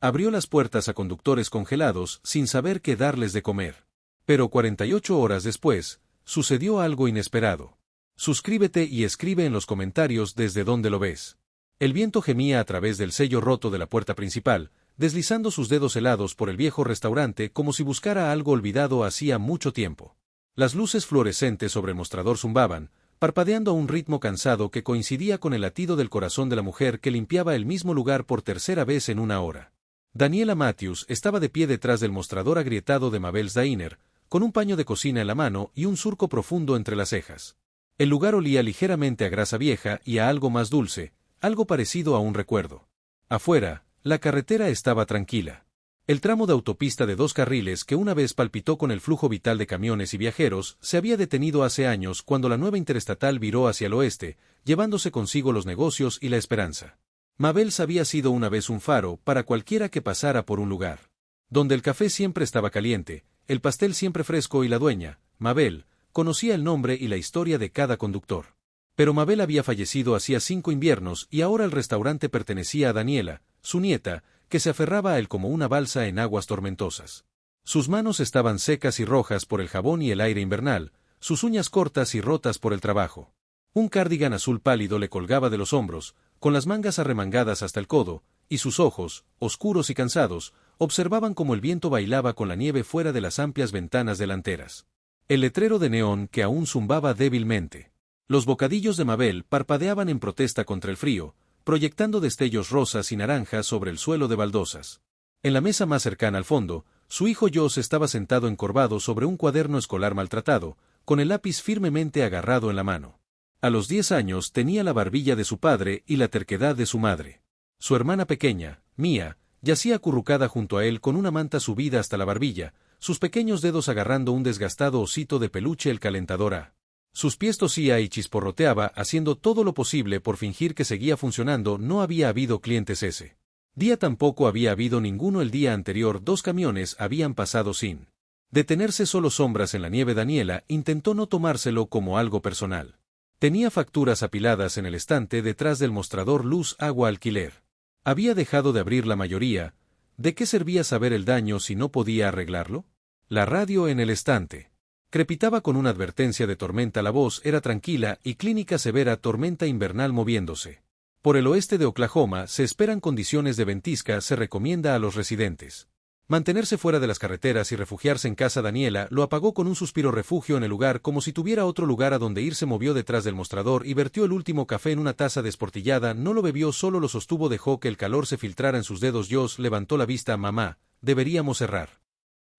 Abrió las puertas a conductores congelados sin saber qué darles de comer. Pero 48 horas después, sucedió algo inesperado. Suscríbete y escribe en los comentarios desde dónde lo ves. El viento gemía a través del sello roto de la puerta principal, deslizando sus dedos helados por el viejo restaurante como si buscara algo olvidado hacía mucho tiempo. Las luces fluorescentes sobre el mostrador zumbaban, parpadeando a un ritmo cansado que coincidía con el latido del corazón de la mujer que limpiaba el mismo lugar por tercera vez en una hora. Daniela Matthews estaba de pie detrás del mostrador agrietado de Mabel's Diner, con un paño de cocina en la mano y un surco profundo entre las cejas. El lugar olía ligeramente a grasa vieja y a algo más dulce, algo parecido a un recuerdo. Afuera, la carretera estaba tranquila. El tramo de autopista de 2 carriles que una vez palpitó con el flujo vital de camiones y viajeros se había detenido hace años cuando la nueva interestatal viró hacia el oeste, llevándose consigo los negocios y la esperanza. Mabel's había sido una vez un faro para cualquiera que pasara por un lugar. Donde el café siempre estaba caliente, el pastel siempre fresco y la dueña, Mabel, conocía el nombre y la historia de cada conductor. Pero Mabel había fallecido hacía 5 inviernos y ahora el restaurante pertenecía a Daniela, su nieta, que se aferraba a él como una balsa en aguas tormentosas. Sus manos estaban secas y rojas por el jabón y el aire invernal, sus uñas cortas y rotas por el trabajo. Un cardigan azul pálido le colgaba de los hombros, con las mangas arremangadas hasta el codo, y sus ojos, oscuros y cansados, observaban cómo el viento bailaba con la nieve fuera de las amplias ventanas delanteras. El letrero de neón que aún zumbaba débilmente. Los bocadillos de Mabel parpadeaban en protesta contra el frío, proyectando destellos rosas y naranjas sobre el suelo de baldosas. En la mesa más cercana al fondo, su hijo Josh estaba sentado encorvado sobre un cuaderno escolar maltratado, con el lápiz firmemente agarrado en la mano. A los 10 años tenía la barbilla de su padre y la terquedad de su madre. Su hermana pequeña, Mia, yacía acurrucada junto a él con una manta subida hasta la barbilla, sus pequeños dedos agarrando un desgastado osito de peluche el calentador A. Sus pies tosía y chisporroteaba, haciendo todo lo posible por fingir que seguía funcionando. No había habido clientes ese día, tampoco había habido ninguno el día anterior. 2 camiones habían pasado sin detenerse, solo sombras en la nieve. Daniela intentó no tomárselo como algo personal. Tenía facturas apiladas en el estante detrás del mostrador: luz, agua, alquiler. Había dejado de abrir la mayoría. ¿De qué servía saber el daño si no podía arreglarlo? La radio en el estante crepitaba con una advertencia de tormenta. La voz era tranquila y clínica: severa tormenta invernal moviéndose. Por el oeste de Oklahoma se esperan condiciones de ventisca. Se recomienda a los residentes mantenerse fuera de las carreteras y refugiarse en casa. Daniela lo apagó con un suspiro. Refugio en el lugar, como si tuviera otro lugar a donde ir. Se movió detrás del mostrador y vertió el último café en una taza desportillada. No lo bebió, solo lo sostuvo. Dejó que el calor se filtrara en sus dedos. Josh levantó la vista. Mamá, deberíamos cerrar.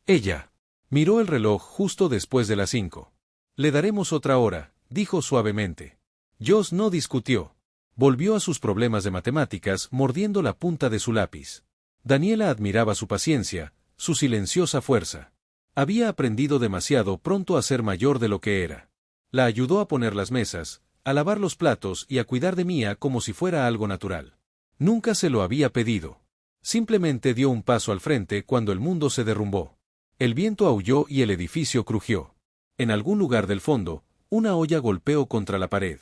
Ella miró el reloj justo después de las 5. Le daremos otra hora, dijo suavemente. Josh no discutió. Volvió a sus problemas de matemáticas, mordiendo la punta de su lápiz. Daniela admiraba su paciencia, su silenciosa fuerza. Había aprendido demasiado pronto a ser mayor de lo que era. La ayudó a poner las mesas, a lavar los platos y a cuidar de Mia como si fuera algo natural. Nunca se lo había pedido. Simplemente dio un paso al frente cuando el mundo se derrumbó. El viento aulló y el edificio crujió. En algún lugar del fondo, una olla golpeó contra la pared.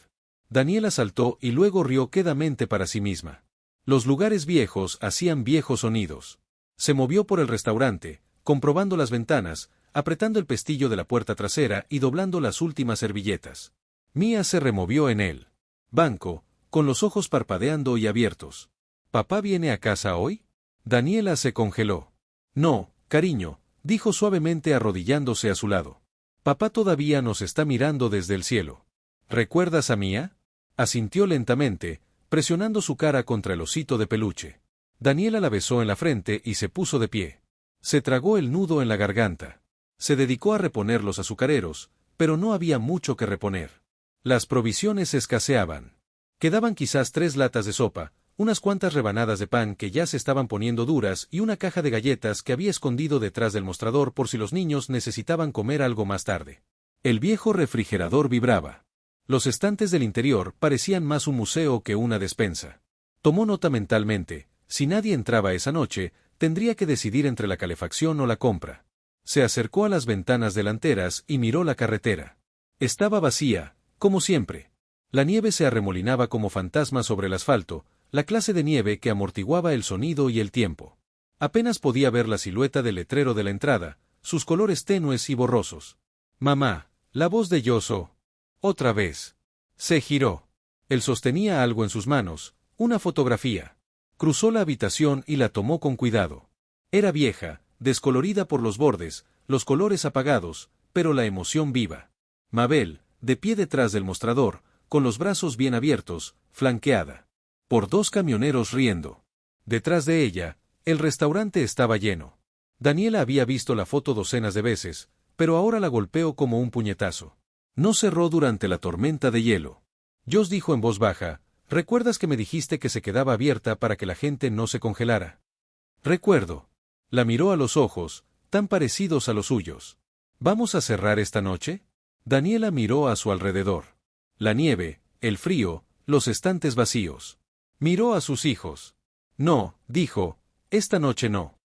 Daniela saltó y luego rió quedamente para sí misma. Los lugares viejos hacían viejos sonidos. Se movió por el restaurante, comprobando las ventanas, apretando el pestillo de la puerta trasera y doblando las últimas servilletas. Mia se removió en el banco, con los ojos parpadeando y abiertos. ¿Papá viene a casa hoy? Daniela se congeló. No, cariño, dijo suavemente arrodillándose a su lado. Papá todavía nos está mirando desde el cielo. ¿Recuerdas a Mia? Asintió lentamente, presionando su cara contra el osito de peluche. Daniela la besó en la frente y se puso de pie. Se tragó el nudo en la garganta. Se dedicó a reponer los azucareros, pero no había mucho que reponer. Las provisiones escaseaban. Quedaban quizás 3 latas de sopa, unas cuantas rebanadas de pan que ya se estaban poniendo duras y una caja de galletas que había escondido detrás del mostrador por si los niños necesitaban comer algo más tarde. El viejo refrigerador vibraba. Los estantes del interior parecían más un museo que una despensa. Tomó nota mentalmente: si nadie entraba esa noche, tendría que decidir entre la calefacción o la compra. Se acercó a las ventanas delanteras y miró la carretera. Estaba vacía, como siempre. La nieve se arremolinaba como fantasma sobre el asfalto, la clase de nieve que amortiguaba el sonido y el tiempo. Apenas podía ver la silueta del letrero de la entrada, sus colores tenues y borrosos. Mamá, la voz de Yoso. Otra vez. Se giró. Él sostenía algo en sus manos, una fotografía. Cruzó la habitación y la tomó con cuidado. Era vieja, descolorida por los bordes, los colores apagados, pero la emoción viva. Mabel, de pie detrás del mostrador, con los brazos bien abiertos, flanqueada por dos camioneros riendo. Detrás de ella, el restaurante estaba lleno. Daniela había visto la foto docenas de veces, pero ahora la golpeó como un puñetazo. No cerró durante la tormenta de hielo. Josh dijo en voz baja, ¿recuerdas que me dijiste que se quedaba abierta para que la gente no se congelara? Recuerdo. La miró a los ojos, tan parecidos a los suyos. ¿Vamos a cerrar esta noche? Daniela miró a su alrededor. La nieve, el frío, los estantes vacíos. Miró a sus hijos. No, dijo, esta noche no.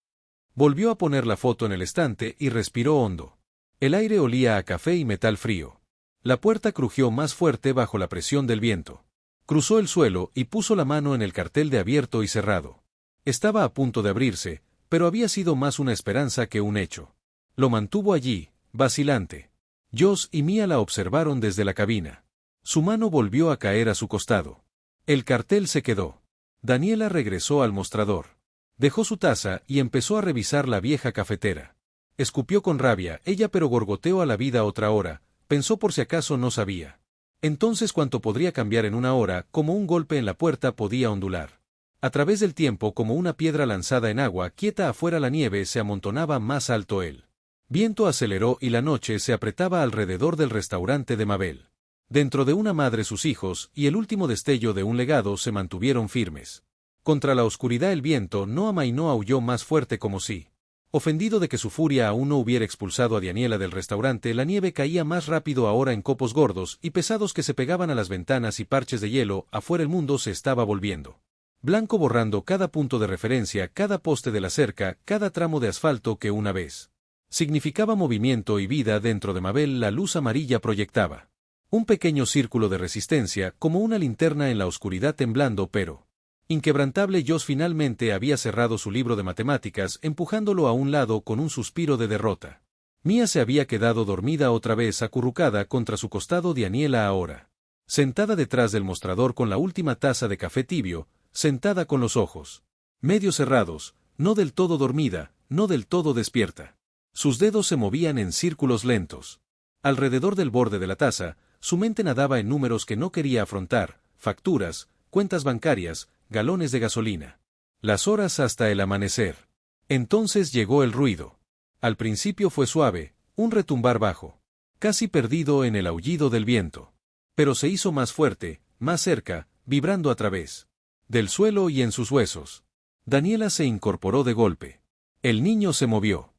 Volvió a poner la foto en el estante y respiró hondo. El aire olía a café y metal frío. La puerta crujió más fuerte bajo la presión del viento. Cruzó el suelo y puso la mano en el cartel de abierto y cerrado. Estaba a punto de abrirse, pero había sido más una esperanza que un hecho. Lo mantuvo allí, vacilante. Josh y Mia la observaron desde la cabina. Su mano volvió a caer a su costado. El cartel se quedó. Daniela regresó al mostrador. Dejó su taza y empezó a revisar la vieja cafetera. Escupió con rabia, ella pero gorgoteó a la vida otra hora, pensó por si acaso no sabía. Entonces cuánto podría cambiar en una hora, como un golpe en la puerta podía ondular. A través del tiempo como una piedra lanzada en agua, quieta afuera la nieve se amontonaba más alto el viento aceleró y la noche se apretaba alrededor del restaurante de Mabel. Dentro de una madre sus hijos y el último destello de un legado se mantuvieron firmes. Contra la oscuridad el viento no amainó, aulló más fuerte como si, ofendido de que su furia aún no hubiera expulsado a Daniela del restaurante, la nieve caía más rápido ahora en copos gordos y pesados que se pegaban a las ventanas y parches de hielo, afuera el mundo se estaba volviendo blanco, borrando cada punto de referencia, cada poste de la cerca, cada tramo de asfalto que una vez significaba movimiento y vida. Dentro de Mabel la luz amarilla proyectaba un pequeño círculo de resistencia, como una linterna en la oscuridad temblando pero inquebrantable. Josh finalmente había cerrado su libro de matemáticas, empujándolo a un lado con un suspiro de derrota. Mia se había quedado dormida otra vez, acurrucada contra su costado. Daniela ahora sentada detrás del mostrador con la última taza de café tibio, sentada con los ojos medio cerrados, no del todo dormida, no del todo despierta. Sus dedos se movían en círculos lentos. Alrededor del borde de la taza, su mente nadaba en números que no quería afrontar, facturas, cuentas bancarias, galones de gasolina. Las horas hasta el amanecer. Entonces llegó el ruido. Al principio fue suave, un retumbar bajo, casi perdido en el aullido del viento. Pero se hizo más fuerte, más cerca, vibrando a través del suelo y en sus huesos. Daniela se incorporó de golpe. El niño se movió.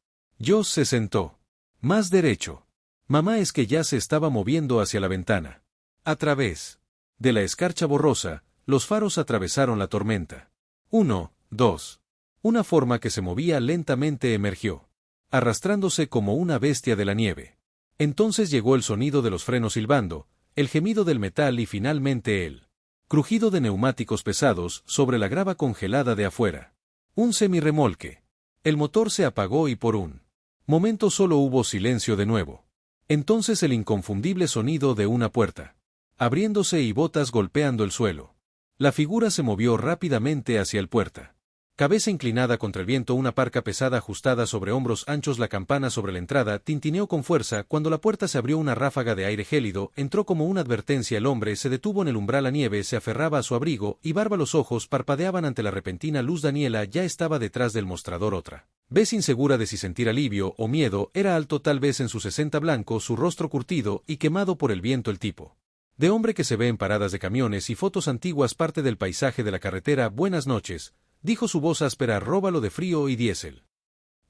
Josh se sentó. Más derecho. Mamá, es que ya se estaba moviendo hacia la ventana. A través de la escarcha borrosa, los faros atravesaron la tormenta. 1, 2. Una forma que se movía lentamente emergió, arrastrándose como una bestia de la nieve. Entonces llegó el sonido de los frenos silbando, el gemido del metal y finalmente el crujido de neumáticos pesados sobre la grava congelada de afuera. Un semirremolque. El motor se apagó y por un momento solo hubo silencio de nuevo. Entonces el inconfundible sonido de una puerta abriéndose y botas golpeando el suelo. La figura se movió rápidamente hacia el puerta. Cabeza inclinada contra el viento, una parca pesada ajustada sobre hombros anchos. La campana sobre la entrada tintineó con fuerza. Cuando la puerta se abrió, una ráfaga de aire gélido entró como una advertencia. El hombre se detuvo en el umbral. La nieve se aferraba a su abrigo y barba. Los ojos parpadeaban ante la repentina luz. Daniela ya estaba detrás del mostrador otra vez, insegura de si sentir alivio o miedo. Era alto, tal vez en sus 60, blanco, su rostro curtido y quemado por el viento. El tipo de hombre que se ve en paradas de camiones y fotos antiguas, parte del paisaje de la carretera. Buenas noches, dijo su voz áspera, róbalo de frío y diésel.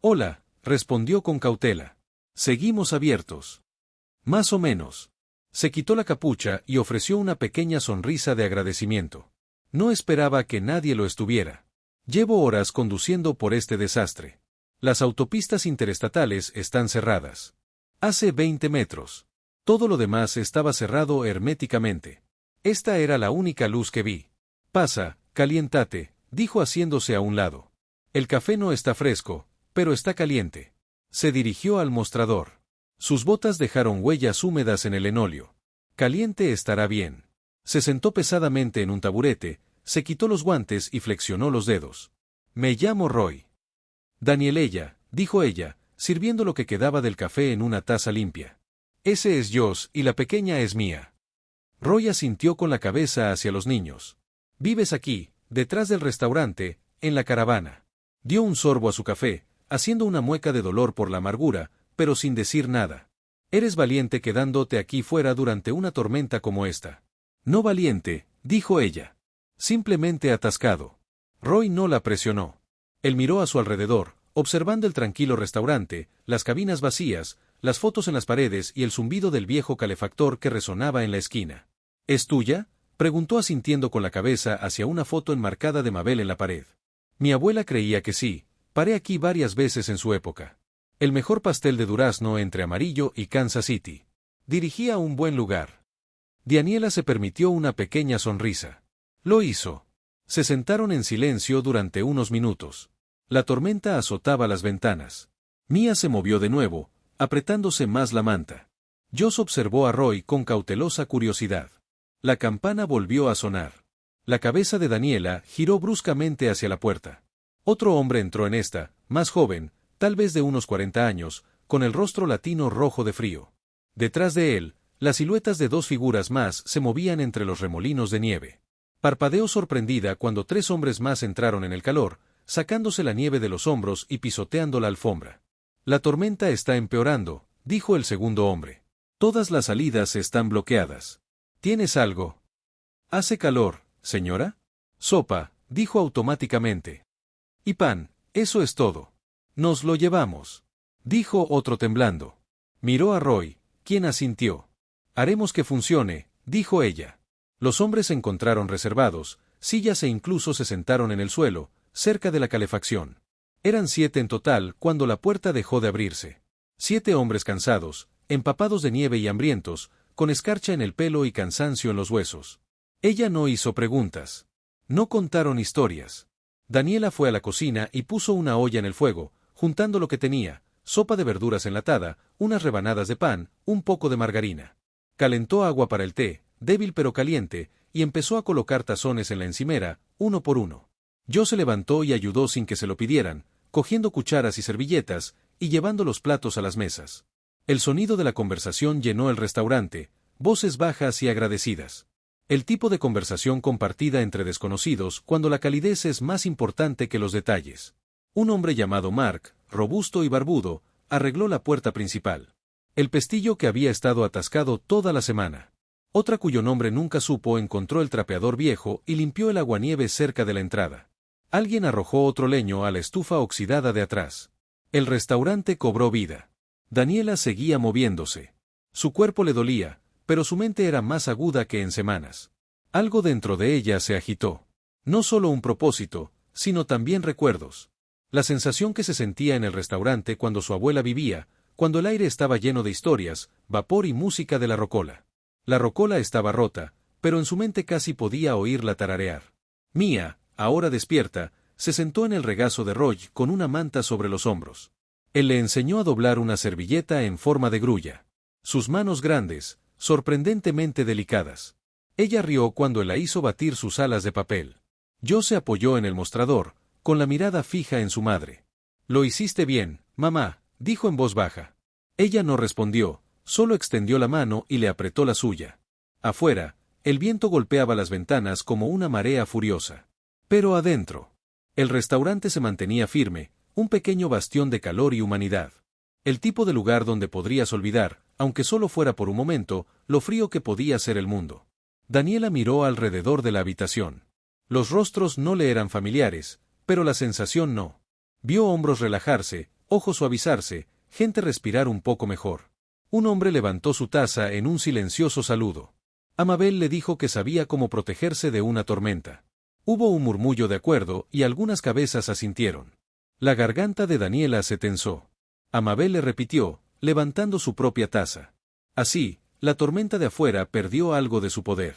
Hola, respondió con cautela. Seguimos abiertos. Más o menos. Se quitó la capucha y ofreció una pequeña sonrisa de agradecimiento. No esperaba que nadie lo estuviera. Llevo horas conduciendo por este desastre. Las autopistas interestatales están cerradas. Hace 20 metros. Todo lo demás estaba cerrado herméticamente. Esta era la única luz que vi. Pasa, caliéntate, dijo haciéndose a un lado. El café no está fresco, pero está caliente. Se dirigió al mostrador. Sus botas dejaron huellas húmedas en el linóleo. Caliente estará bien. Se sentó pesadamente en un taburete, se quitó los guantes y flexionó los dedos. Me llamo Roy. Daniela, dijo ella, sirviendo lo que quedaba del café en una taza limpia. Ese es Josh y la pequeña es mía. Roy asintió con la cabeza hacia los niños. Vives aquí, detrás del restaurante, en la caravana. Dio un sorbo a su café, haciendo una mueca de dolor por la amargura, pero sin decir nada. Eres valiente quedándote aquí fuera durante una tormenta como esta. No valiente, dijo ella. Simplemente atascado. Roy no la presionó. Él miró a su alrededor, observando el tranquilo restaurante, las cabinas vacías, las fotos en las paredes y el zumbido del viejo calefactor que resonaba en la esquina. ¿Es tuya?, preguntó asintiendo con la cabeza hacia una foto enmarcada de Mabel en la pared. Mi abuela creía que sí, paré aquí varias veces en su época. El mejor pastel de durazno entre Amarillo y Kansas City. Dirigía a un buen lugar. Daniela se permitió una pequeña sonrisa. Lo hizo. Se sentaron en silencio durante unos minutos. La tormenta azotaba las ventanas. Mia se movió de nuevo, apretándose más la manta. Josh observó a Roy con cautelosa curiosidad. La campana volvió a sonar. La cabeza de Daniela giró bruscamente hacia la puerta. Otro hombre entró en esta, más joven, tal vez de unos 40 años, con el rostro latino rojo de frío. Detrás de él, las siluetas de dos figuras más se movían entre los remolinos de nieve. Parpadeó sorprendida cuando 3 hombres más entraron en el calor, sacándose la nieve de los hombros y pisoteando la alfombra. La tormenta está empeorando, dijo el segundo hombre. Todas las salidas están bloqueadas. ¿Tienes algo? Hace calor, señora. Sopa, dijo automáticamente. Y pan, eso es todo. Nos lo llevamos, dijo otro temblando. Miró a Roy, quien asintió. Haremos que funcione, dijo ella. Los hombres se encontraron reservados, sillas e incluso se sentaron en el suelo, cerca de la calefacción. Eran 7 en total cuando la puerta dejó de abrirse. 7 hombres cansados, empapados de nieve y hambrientos, con escarcha en el pelo y cansancio en los huesos. Ella no hizo preguntas. No contaron historias. Daniela fue a la cocina y puso una olla en el fuego, juntando lo que tenía, sopa de verduras enlatada, unas rebanadas de pan, un poco de margarina. Calentó agua para el té, débil pero caliente, y empezó a colocar tazones en la encimera, uno por uno. Josh se levantó y ayudó sin que se lo pidieran, cogiendo cucharas y servilletas, y llevando los platos a las mesas. El sonido de la conversación llenó el restaurante, voces bajas y agradecidas. El tipo de conversación compartida entre desconocidos cuando la calidez es más importante que los detalles. Un hombre llamado Mark, robusto y barbudo, arregló la puerta principal. El pestillo que había estado atascado toda la semana. Otra cuyo nombre nunca supo encontró el trapeador viejo y limpió el aguanieve cerca de la entrada. Alguien arrojó otro leño a la estufa oxidada de atrás. El restaurante cobró vida. Daniela seguía moviéndose. Su cuerpo le dolía, pero su mente era más aguda que en semanas. Algo dentro de ella se agitó. No solo un propósito, sino también recuerdos. La sensación que se sentía en el restaurante cuando su abuela vivía, cuando el aire estaba lleno de historias, vapor y música de la rocola. La rocola estaba rota, pero en su mente casi podía oírla tararear. Mia, ahora despierta, se sentó en el regazo de Roy con una manta sobre los hombros. Él le enseñó a doblar una servilleta en forma de grulla. Sus manos grandes, sorprendentemente delicadas. Ella rió cuando él la hizo batir sus alas de papel. Josh se apoyó en el mostrador, con la mirada fija en su madre. Lo hiciste bien, mamá, dijo en voz baja. Ella no respondió, solo extendió la mano y le apretó la suya. Afuera, el viento golpeaba las ventanas como una marea furiosa. Pero adentro, el restaurante se mantenía firme, un pequeño bastión de calor y humanidad. El tipo de lugar donde podrías olvidar, aunque solo fuera por un momento, lo frío que podía ser el mundo. Daniela miró alrededor de la habitación. Los rostros no le eran familiares, pero la sensación no. Vio hombros relajarse, ojos suavizarse, gente respirar un poco mejor. Un hombre levantó su taza en un silencioso saludo. Amabel le dijo que sabía cómo protegerse de una tormenta. Hubo un murmullo de acuerdo y algunas cabezas asintieron. La garganta de Daniela se tensó. Amabel le repitió, levantando su propia taza. Así, la tormenta de afuera perdió algo de su poder.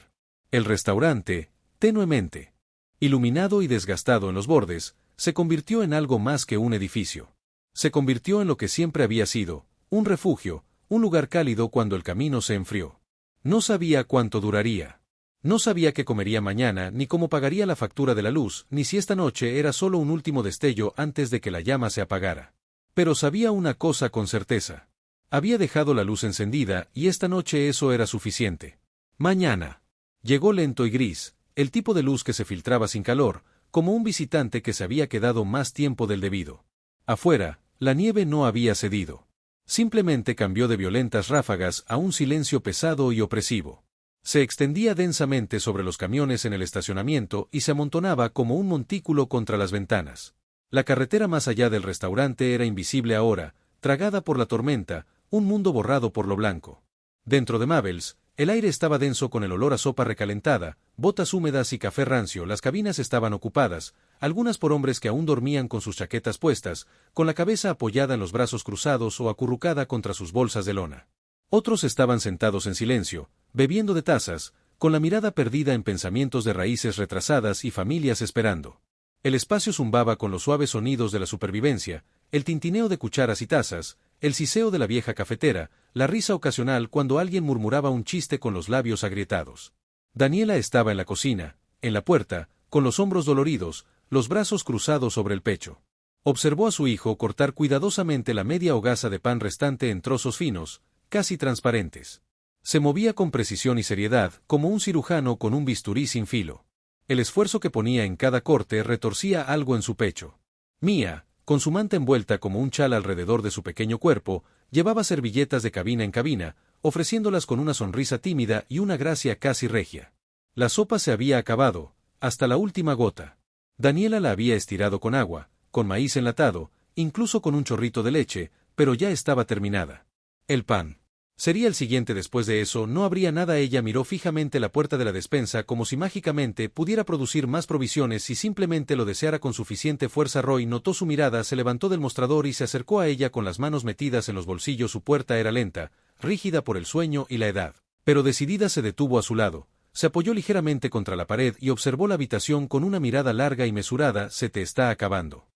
El restaurante, tenuemente iluminado y desgastado en los bordes, se convirtió en algo más que un edificio. Se convirtió en lo que siempre había sido, un refugio, un lugar cálido cuando el camino se enfrió. No sabía cuánto duraría. No sabía qué comería mañana, ni cómo pagaría la factura de la luz, ni si esta noche era solo un último destello antes de que la llama se apagara. Pero sabía una cosa con certeza. Había dejado la luz encendida, y esta noche eso era suficiente. Mañana. Llegó lento y gris, el tipo de luz que se filtraba sin calor, como un visitante que se había quedado más tiempo del debido. Afuera, la nieve no había cedido. Simplemente cambió de violentas ráfagas a un silencio pesado y opresivo. Se extendía densamente sobre los camiones en el estacionamiento y se amontonaba como un montículo contra las ventanas. La carretera más allá del restaurante era invisible ahora, tragada por la tormenta, un mundo borrado por lo blanco. Dentro de Mabel's, el aire estaba denso con el olor a sopa recalentada, botas húmedas y café rancio. Las cabinas estaban ocupadas, algunas por hombres que aún dormían con sus chaquetas puestas, con la cabeza apoyada en los brazos cruzados o acurrucada contra sus bolsas de lona. Otros estaban sentados en silencio, bebiendo de tazas, con la mirada perdida en pensamientos de raíces retrasadas y familias esperando. El espacio zumbaba con los suaves sonidos de la supervivencia, el tintineo de cucharas y tazas, el siseo de la vieja cafetera, la risa ocasional cuando alguien murmuraba un chiste con los labios agrietados. Daniela estaba en la cocina, en la puerta, con los hombros doloridos, los brazos cruzados sobre el pecho. Observó a su hijo cortar cuidadosamente la media hogaza de pan restante en trozos finos, casi transparentes. Se movía con precisión y seriedad, como un cirujano con un bisturí sin filo. El esfuerzo que ponía en cada corte retorcía algo en su pecho. Mía, con su manta envuelta como un chal alrededor de su pequeño cuerpo, llevaba servilletas de cabina en cabina, ofreciéndolas con una sonrisa tímida y una gracia casi regia. La sopa se había acabado, hasta la última gota. Daniela la había estirado con agua, con maíz enlatado, incluso con un chorrito de leche, pero ya estaba terminada. El pan. Sería el siguiente después de eso, no habría nada. Ella miró fijamente la puerta de la despensa como si mágicamente pudiera producir más provisiones si simplemente lo deseara con suficiente fuerza. Roy notó su mirada, se levantó del mostrador y se acercó a ella con las manos metidas en los bolsillos. Su puerta era lenta, rígida por el sueño y la edad, pero decidida. Se detuvo a su lado, se apoyó ligeramente contra la pared y observó la habitación con una mirada larga y mesurada. Se te está acabando,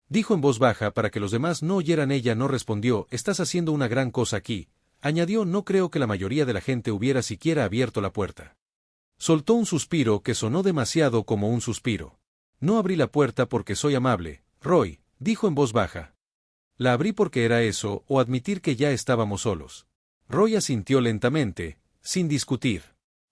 dijo en voz baja para que los demás no oyeran. Ella no respondió. Estás haciendo una gran cosa aquí, añadió. No creo que la mayoría de la gente hubiera siquiera abierto la puerta. Soltó un suspiro que sonó demasiado como un suspiro. No abrí la puerta porque soy amable, Roy, dijo en voz baja. La abrí porque era eso, o admitir que ya estábamos solos. Roy asintió lentamente, sin discutir.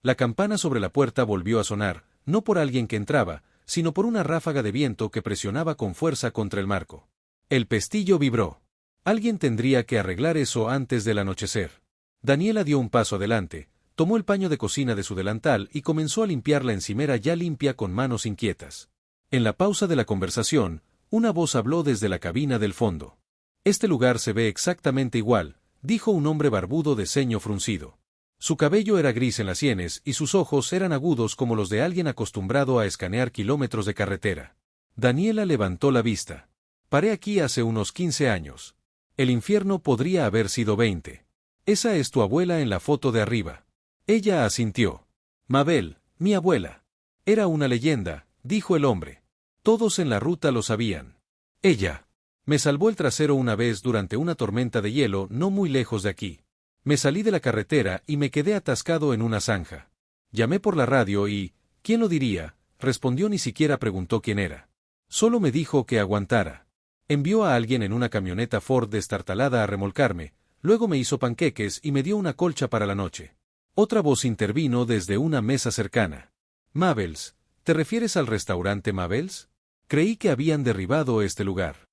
La campana sobre la puerta volvió a sonar, no por alguien que entraba, sino por una ráfaga de viento que presionaba con fuerza contra el marco. El pestillo vibró. Alguien tendría que arreglar eso antes del anochecer. Daniela dio un paso adelante, tomó el paño de cocina de su delantal y comenzó a limpiar la encimera ya limpia con manos inquietas. En la pausa de la conversación, una voz habló desde la cabina del fondo. Este lugar se ve exactamente igual, dijo un hombre barbudo de ceño fruncido. Su cabello era gris en las sienes y sus ojos eran agudos como los de alguien acostumbrado a escanear kilómetros de carretera. Daniela levantó la vista. Paré aquí hace unos 15 años. El infierno podría haber sido 20. Esa es tu abuela en la foto de arriba. Ella asintió. Mabel, mi abuela. Era una leyenda, dijo el hombre. Todos en la ruta lo sabían. Ella me salvó el trasero una vez durante una tormenta de hielo no muy lejos de aquí. Me salí de la carretera y me quedé atascado en una zanja. Llamé por la radio y, ¿quién lo diría?, respondió. Ni siquiera preguntó quién era. Solo me dijo que aguantara. Envió a alguien en una camioneta Ford destartalada a remolcarme, luego me hizo panqueques y me dio una colcha para la noche. Otra voz intervino desde una mesa cercana. Mabel's, ¿te refieres al restaurante Mabel's? Creí que habían derribado este lugar.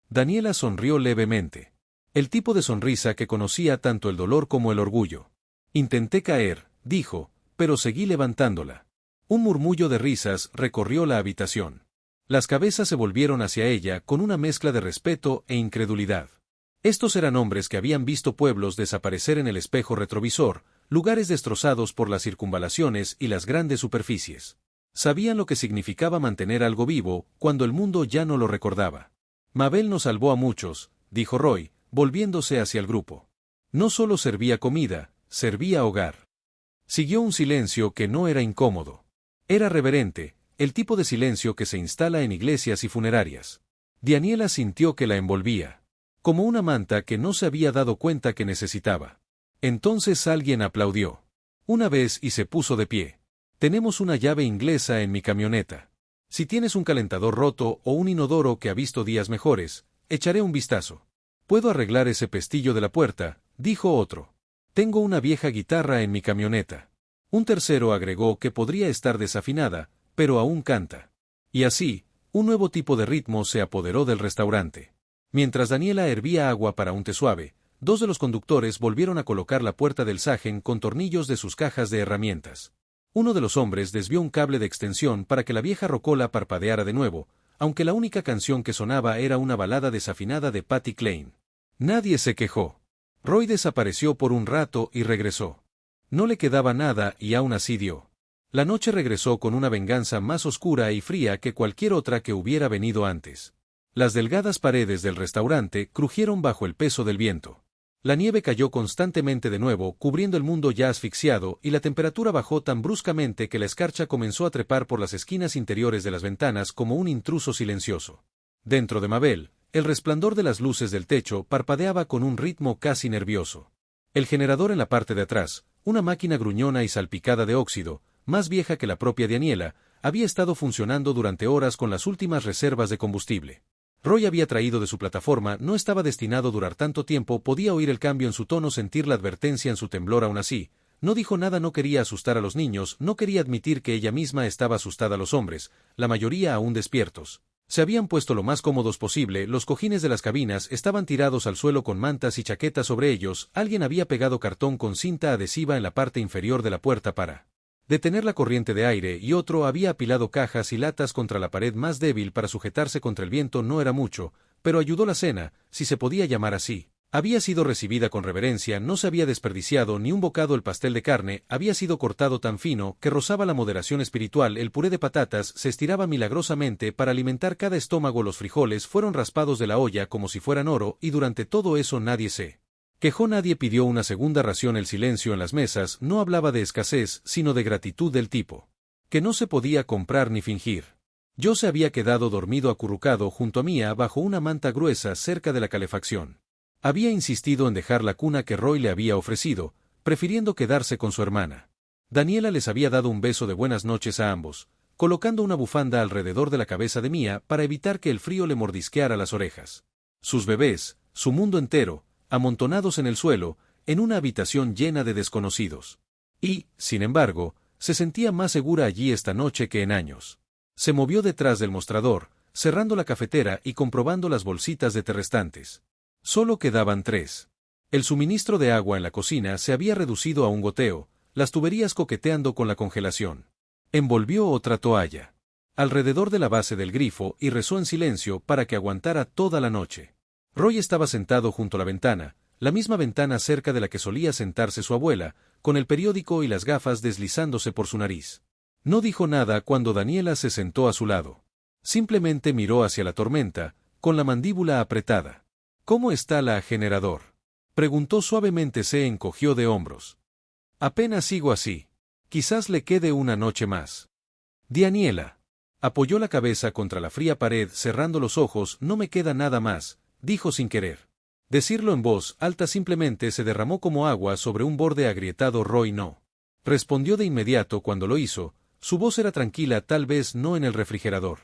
Daniela sonrió levemente. El tipo de sonrisa que conocía tanto el dolor como el orgullo. Intenté caer, dijo, pero seguí levantándola. Un murmullo de risas recorrió la habitación. Las cabezas se volvieron hacia ella con una mezcla de respeto e incredulidad. Estos eran hombres que habían visto pueblos desaparecer en el espejo retrovisor, lugares destrozados por las circunvalaciones y las grandes superficies. Sabían lo que significaba mantener algo vivo cuando el mundo ya no lo recordaba. Mabel nos salvó a muchos, dijo Roy, volviéndose hacia el grupo. No solo servía comida, servía hogar. Siguió un silencio que no era incómodo. Era reverente, el tipo de silencio que se instala en iglesias y funerarias. Daniela sintió que la envolvía, como una manta que no se había dado cuenta que necesitaba. Entonces alguien aplaudió. Una vez y se puso de pie. Tenemos una llave inglesa en mi camioneta. Si tienes un calentador roto o un inodoro que ha visto días mejores, echaré un vistazo. Puedo arreglar ese pestillo de la puerta, dijo otro. Tengo una vieja guitarra en mi camioneta. Un tercero agregó que podría estar desafinada, pero aún canta. Y así, un nuevo tipo de ritmo se apoderó del restaurante. Mientras Daniela hervía agua para un té suave, dos de los conductores volvieron a colocar la puerta del Sagen con tornillos de sus cajas de herramientas. Uno de los hombres desvió un cable de extensión para que la vieja rocola parpadeara de nuevo, aunque la única canción que sonaba era una balada desafinada de Patti Klein. Nadie se quejó. Roy desapareció por un rato y regresó. No le quedaba nada y aún así dio. La noche regresó con una venganza más oscura y fría que cualquier otra que hubiera venido antes. Las delgadas paredes del restaurante crujieron bajo el peso del viento. La nieve cayó constantemente de nuevo, cubriendo el mundo ya asfixiado, y la temperatura bajó tan bruscamente que la escarcha comenzó a trepar por las esquinas interiores de las ventanas como un intruso silencioso. Dentro de Mabel, el resplandor de las luces del techo parpadeaba con un ritmo casi nervioso. El generador en la parte de atrás, una máquina gruñona y salpicada de óxido, más vieja que la propia Daniela, había estado funcionando durante horas con las últimas reservas de combustible. Roy había traído de su plataforma, no estaba destinado a durar tanto tiempo, podía oír el cambio en su tono, sentir la advertencia en su temblor aún así. No dijo nada, no quería asustar a los niños, no quería admitir que ella misma estaba asustada a los hombres, la mayoría aún despiertos. Se habían puesto lo más cómodos posible, los cojines de las cabinas estaban tirados al suelo con mantas y chaquetas sobre ellos, alguien había pegado cartón con cinta adhesiva en la parte inferior de la puerta para detener la corriente de aire y otro había apilado cajas y latas contra la pared más débil para sujetarse contra el viento. No era mucho, pero ayudó. La cena, si se podía llamar así, había sido recibida con reverencia, no se había desperdiciado ni un bocado. El pastel de carne había sido cortado tan fino que rozaba la moderación espiritual, el puré de patatas se estiraba milagrosamente para alimentar cada estómago, los frijoles fueron raspados de la olla como si fueran oro, y durante todo eso nadie se quejó, nadie pidió una segunda ración. El silencio en las mesas no hablaba de escasez, sino de gratitud del tipo que no se podía comprar ni fingir. Yo se había quedado dormido acurrucado junto a Mía bajo una manta gruesa cerca de la calefacción. Había insistido en dejar la cuna que Roy le había ofrecido, prefiriendo quedarse con su hermana. Daniela les había dado un beso de buenas noches a ambos, colocando una bufanda alrededor de la cabeza de Mía para evitar que el frío le mordisqueara las orejas. Sus bebés, su mundo entero, amontonados en el suelo, en una habitación llena de desconocidos. Y, sin embargo, se sentía más segura allí esta noche que en años. Se movió detrás del mostrador, cerrando la cafetera y comprobando las bolsitas de té restantes. Solo quedaban 3. El suministro de agua en la cocina se había reducido a un goteo, las tuberías coqueteando con la congelación. Envolvió otra toalla alrededor de la base del grifo y rezó en silencio para que aguantara toda la noche. Roy estaba sentado junto a la ventana, la misma ventana cerca de la que solía sentarse su abuela, con el periódico y las gafas deslizándose por su nariz. No dijo nada cuando Daniela se sentó a su lado. Simplemente miró hacia la tormenta, con la mandíbula apretada. ¿Cómo está la generador?, preguntó suavemente. Se encogió de hombros. Apenas sigo así. Quizás le quede una noche más. Daniela apoyó la cabeza contra la fría pared cerrando los ojos. No me queda nada más, dijo sin querer decirlo en voz alta, simplemente se derramó como agua sobre un borde agrietado. Roy no respondió de inmediato. Cuando lo hizo, su voz era tranquila, tal vez no en el refrigerador.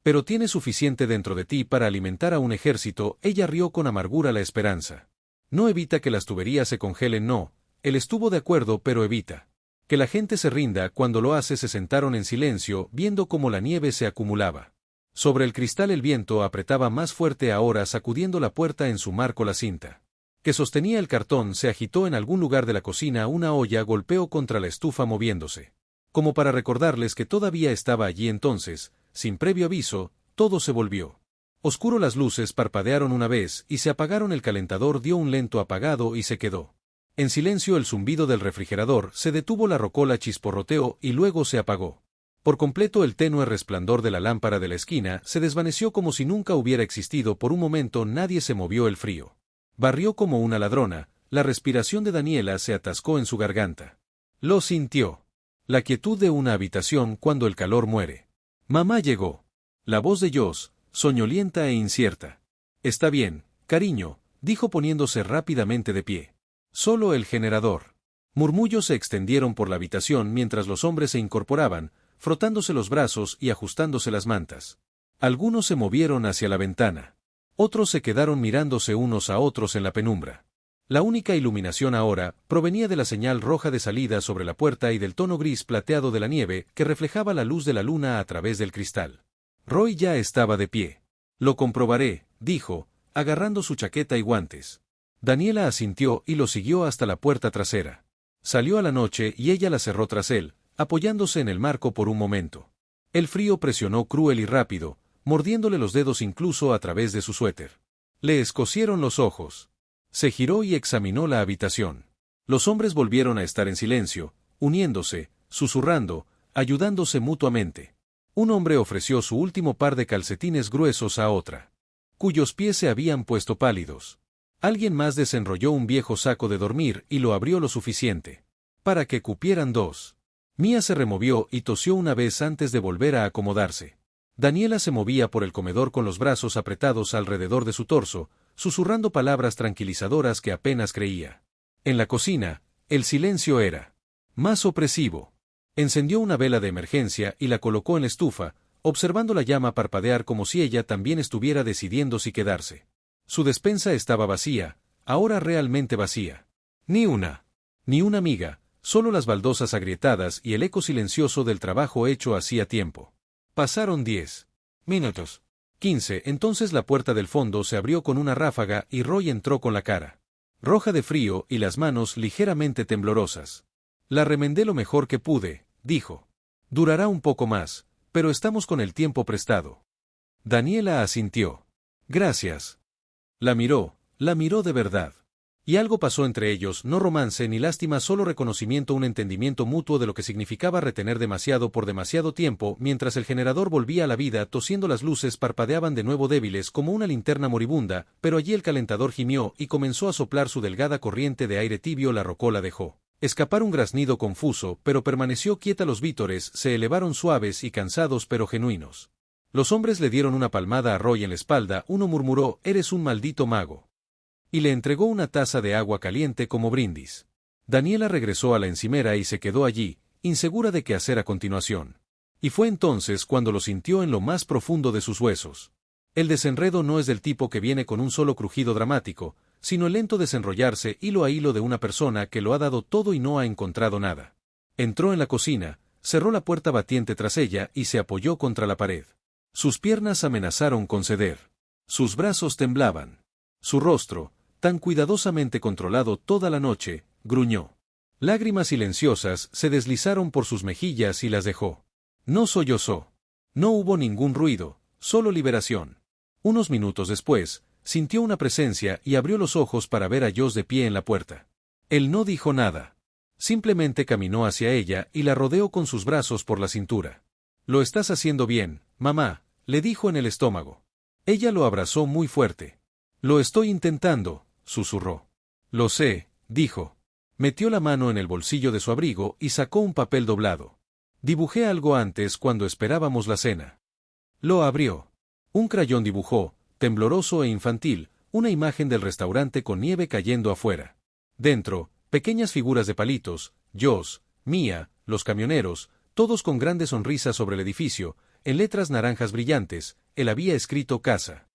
Pero tienes suficiente dentro de ti para alimentar a un ejército. Ella rió con amargura. La esperanza no evita que las tuberías se congelen. No, él estuvo de acuerdo, pero evita que la gente se rinda. Cuando lo hace. Se sentaron en silencio, viendo cómo la nieve se acumulaba sobre el cristal. El viento apretaba más fuerte ahora, sacudiendo la puerta en su marco. La cinta que sostenía el cartón se agitó en algún lugar de la cocina. Una olla golpeó contra la estufa moviéndose, como para recordarles que todavía estaba allí. Entonces, sin previo aviso, todo se volvió oscuro. Las luces parpadearon una vez y se apagaron. El calentador dio un lento apagado y se quedó en silencio. El zumbido del refrigerador se detuvo. La rocola chisporroteó y luego se apagó por completo. El tenue resplandor de la lámpara de la esquina se desvaneció como si nunca hubiera existido. Por un momento nadie se movió. El frío barrió como una ladrona. La respiración de Daniela se atascó en su garganta. Lo sintió. La quietud de una habitación cuando el calor muere. Mamá llegó. La voz de Joss, soñolienta e incierta. Está bien, cariño, dijo poniéndose rápidamente de pie. Solo el generador. Murmullos se extendieron por la habitación mientras los hombres se incorporaban, frotándose los brazos y ajustándose las mantas. Algunos se movieron hacia la ventana. Otros se quedaron mirándose unos a otros en la penumbra. La única iluminación ahora provenía de la señal roja de salida sobre la puerta y del tono gris plateado de la nieve que reflejaba la luz de la luna a través del cristal. Roy ya estaba de pie. Lo comprobaré, dijo, agarrando su chaqueta y guantes. Daniela asintió y lo siguió hasta la puerta trasera. Salió a la noche y ella la cerró tras él, apoyándose en el marco por un momento. El frío presionó cruel y rápido, mordiéndole los dedos incluso a través de su suéter. Le escocieron los ojos. Se giró y examinó la habitación. Los hombres volvieron a estar en silencio, uniéndose, susurrando, ayudándose mutuamente. Un hombre ofreció su último par de calcetines gruesos a otra, cuyos pies se habían puesto pálidos. Alguien más desenrolló un viejo saco de dormir y lo abrió lo suficiente para que cupieran dos. Mia se removió y tosió una vez antes de volver a acomodarse. Daniela se movía por el comedor con los brazos apretados alrededor de su torso, susurrando palabras tranquilizadoras que apenas creía. En la cocina, el silencio era más opresivo. Encendió una vela de emergencia y la colocó en la estufa, observando la llama parpadear como si ella también estuviera decidiendo si quedarse. Su despensa estaba vacía, ahora realmente vacía. Ni una miga, solo las baldosas agrietadas y el eco silencioso del trabajo hecho hacía tiempo. Pasaron 10 minutos. 15, entonces la puerta del fondo se abrió con una ráfaga y Roy entró con la cara roja de frío y las manos ligeramente temblorosas. La remendé lo mejor que pude, dijo. Durará un poco más, pero estamos con el tiempo prestado. Daniela asintió. Gracias. La miró de verdad. Y algo pasó entre ellos, no romance ni lástima, solo reconocimiento, un entendimiento mutuo de lo que significaba retener demasiado por demasiado tiempo. Mientras el generador volvía a la vida, tosiendo, las luces parpadeaban de nuevo débiles como una linterna moribunda, pero allí el calentador gimió y comenzó a soplar su delgada corriente de aire tibio. La rocola dejó escapar un graznido confuso, pero permaneció quieta. Los vítores se elevaron suaves y cansados pero genuinos. Los hombres le dieron una palmada a Roy en la espalda. Uno murmuró: «Eres un maldito mago», y le entregó una taza de agua caliente como brindis. Daniela regresó a la encimera y se quedó allí, insegura de qué hacer a continuación. Y fue entonces cuando lo sintió en lo más profundo de sus huesos. El desenredo no es del tipo que viene con un solo crujido dramático, sino el lento desenrollarse hilo a hilo de una persona que lo ha dado todo y no ha encontrado nada. Entró en la cocina, cerró la puerta batiente tras ella y se apoyó contra la pared. Sus piernas amenazaron con ceder. Sus brazos temblaban. Su rostro, tan cuidadosamente controlado toda la noche, gruñó. Lágrimas silenciosas se deslizaron por sus mejillas y las dejó. No sollozó. No hubo ningún ruido, solo liberación. Unos minutos después, sintió una presencia y abrió los ojos para ver a Joss de pie en la puerta. Él no dijo nada. Simplemente caminó hacia ella y la rodeó con sus brazos por la cintura. «Lo estás haciendo bien, mamá», le dijo en el estómago. Ella lo abrazó muy fuerte. «Lo estoy intentando», susurró. «Lo sé», dijo. Metió la mano en el bolsillo de su abrigo y sacó un papel doblado. «Dibujé algo antes cuando esperábamos la cena». Lo abrió. Un crayón dibujó, tembloroso e infantil, una imagen del restaurante con nieve cayendo afuera. Dentro, pequeñas figuras de palitos, Joss, Mia, los camioneros, todos con grandes sonrisas sobre el edificio, en letras naranjas brillantes. Él había escrito casa.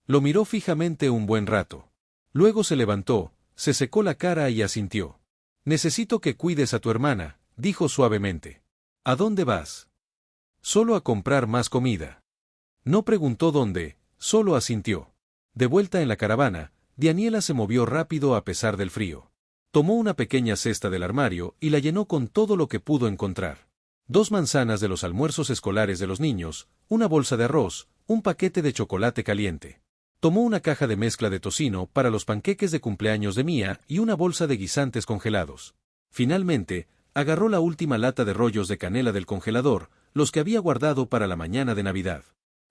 Lo miró fijamente un buen rato. Luego se levantó, se secó la cara y asintió. «Necesito que cuides a tu hermana», dijo suavemente. «¿A dónde vas?» «Solo a comprar más comida». No preguntó dónde, solo asintió. De vuelta en la caravana, Daniela se movió rápido a pesar del frío. Tomó una pequeña cesta del armario y la llenó con todo lo que pudo encontrar. 2 manzanas de los almuerzos escolares de los niños, una bolsa de arroz, un paquete de chocolate caliente. Tomó una caja de mezcla de tocino para los panqueques de cumpleaños de Mia y una bolsa de guisantes congelados. Finalmente, agarró la última lata de rollos de canela del congelador, los que había guardado para la mañana de Navidad.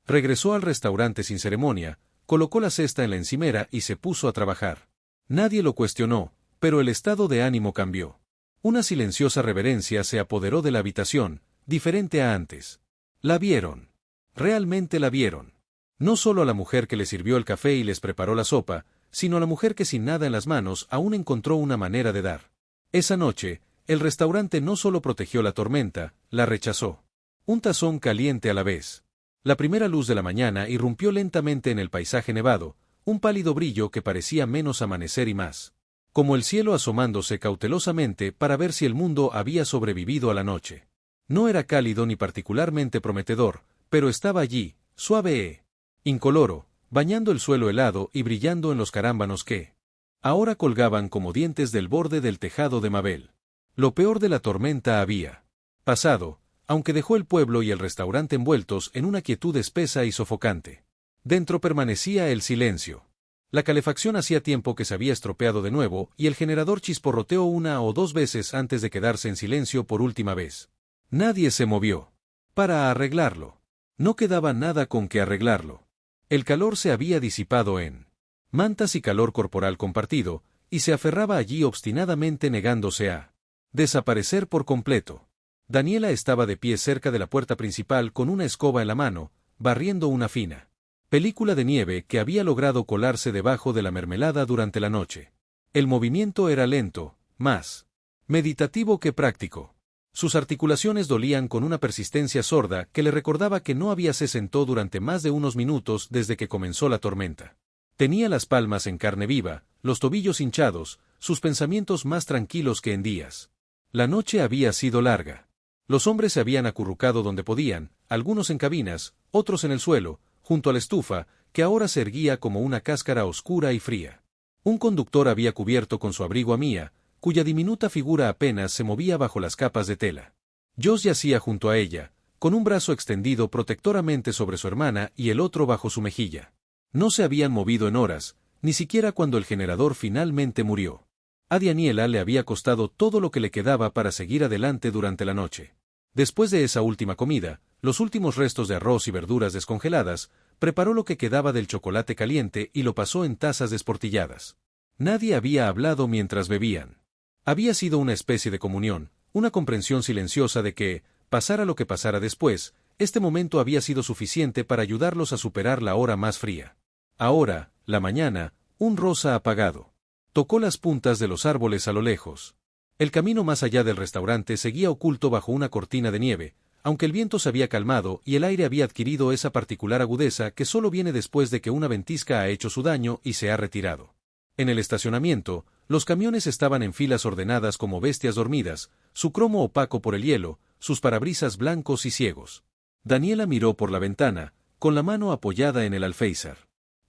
Regresó al restaurante sin ceremonia, colocó la cesta en la encimera y se puso a trabajar. Nadie lo cuestionó, pero el estado de ánimo cambió. Una silenciosa reverencia se apoderó de la habitación, diferente a antes. La vieron. Realmente la vieron. No solo a la mujer que les sirvió el café y les preparó la sopa, sino a la mujer que sin nada en las manos aún encontró una manera de dar. Esa noche, el restaurante no solo protegió la tormenta, la rechazó. Un tazón caliente a la vez. La primera luz de la mañana irrumpió lentamente en el paisaje nevado, un pálido brillo que parecía menos amanecer y más como el cielo asomándose cautelosamente para ver si el mundo había sobrevivido a la noche. No era cálido ni particularmente prometedor, pero estaba allí, suave incoloro, bañando el suelo helado y brillando en los carámbanos que ahora colgaban como dientes del borde del tejado de Mabel. Lo peor de la tormenta había pasado, aunque dejó el pueblo y el restaurante envueltos en una quietud espesa y sofocante. Dentro permanecía el silencio. La calefacción hacía tiempo que se había estropeado de nuevo y el generador chisporroteó una o dos veces antes de quedarse en silencio por última vez. Nadie se movió para arreglarlo. No quedaba nada con que arreglarlo. El calor se había disipado en mantas y calor corporal compartido, y se aferraba allí obstinadamente negándose a desaparecer por completo. Daniela estaba de pie cerca de la puerta principal con una escoba en la mano, barriendo una fina película de nieve que había logrado colarse debajo de la mermelada durante la noche. El movimiento era lento, más meditativo que práctico. Sus articulaciones dolían con una persistencia sorda que le recordaba que no se sentó durante más de unos minutos desde que comenzó la tormenta. Tenía las palmas en carne viva, los tobillos hinchados, sus pensamientos más tranquilos que en días. La noche había sido larga. Los hombres se habían acurrucado donde podían, algunos en cabinas, otros en el suelo, junto a la estufa, que ahora se erguía como una cáscara oscura y fría. Un conductor había cubierto con su abrigo a Mía, cuya diminuta figura apenas se movía bajo las capas de tela. Joss yacía junto a ella, con un brazo extendido protectoramente sobre su hermana y el otro bajo su mejilla. No se habían movido en horas, ni siquiera cuando el generador finalmente murió. A Daniela le había costado todo lo que le quedaba para seguir adelante durante la noche. Después de esa última comida, los últimos restos de arroz y verduras descongeladas, preparó lo que quedaba del chocolate caliente y lo pasó en tazas desportilladas. Nadie había hablado mientras bebían. Había sido una especie de comunión, una comprensión silenciosa de que, pasara lo que pasara después, este momento había sido suficiente para ayudarlos a superar la hora más fría. Ahora, la mañana, un rosa apagado tocó las puntas de los árboles a lo lejos. El camino más allá del restaurante seguía oculto bajo una cortina de nieve, aunque el viento se había calmado y el aire había adquirido esa particular agudeza que solo viene después de que una ventisca ha hecho su daño y se ha retirado. En el estacionamiento, los camiones estaban en filas ordenadas como bestias dormidas, su cromo opaco por el hielo, sus parabrisas blancos y ciegos. Daniela miró por la ventana, con la mano apoyada en el alféizar.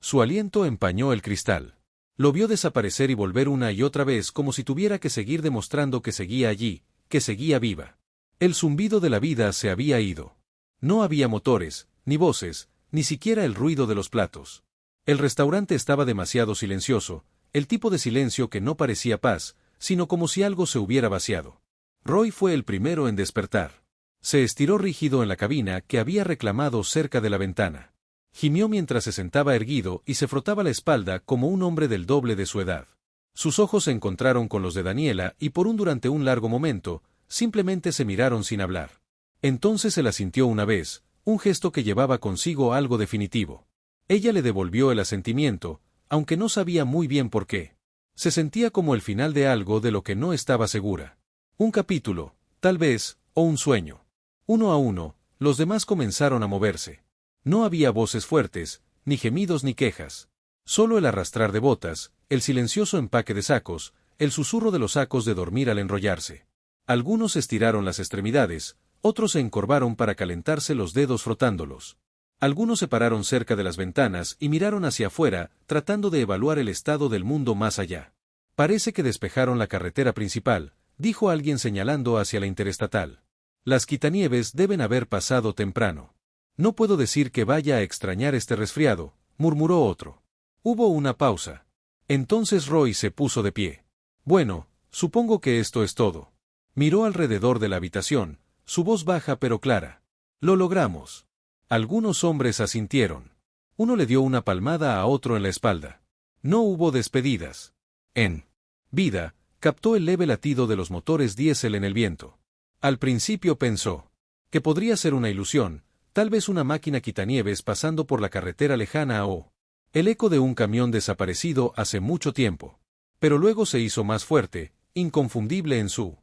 Su aliento empañó el cristal. Lo vio desaparecer y volver una y otra vez como si tuviera que seguir demostrando que seguía allí, que seguía viva. El zumbido de la vida se había ido. No había motores, ni voces, ni siquiera el ruido de los platos. El restaurante estaba demasiado silencioso, el tipo de silencio que no parecía paz, sino como si algo se hubiera vaciado. Roy fue el primero en despertar. Se estiró rígido en la cabina que había reclamado cerca de la ventana. Gimió mientras se sentaba erguido y se frotaba la espalda como un hombre del doble de su edad. Sus ojos se encontraron con los de Daniela y durante un largo momento, simplemente se miraron sin hablar. Entonces se la sintió una vez, un gesto que llevaba consigo algo definitivo. Ella le devolvió el asentimiento, aunque no sabía muy bien por qué. Se sentía como el final de algo de lo que no estaba segura. Un capítulo, tal vez, o un sueño. Uno a uno, los demás comenzaron a moverse. No había voces fuertes, ni gemidos ni quejas. Solo el arrastrar de botas, el silencioso empaque de sacos, el susurro de los sacos de dormir al enrollarse. Algunos estiraron las extremidades, otros se encorvaron para calentarse los dedos frotándolos. Algunos se pararon cerca de las ventanas y miraron hacia afuera, tratando de evaluar el estado del mundo más allá. Parece que despejaron la carretera principal, dijo alguien señalando hacia la interestatal. Las quitanieves deben haber pasado temprano. No puedo decir que vaya a extrañar este resfriado, murmuró otro. Hubo una pausa. Entonces Roy se puso de pie. Bueno, supongo que esto es todo. Miró alrededor de la habitación, su voz baja pero clara. Lo logramos. Algunos hombres asintieron. Uno le dio una palmada a otro en la espalda. No hubo despedidas. En vida, captó el leve latido de los motores diésel en el viento. Al principio pensó que podría ser una ilusión, Tal vez una máquina quitanieves pasando por la carretera lejana o el eco de un camión desaparecido hace mucho tiempo. Pero luego se hizo más fuerte, inconfundible en su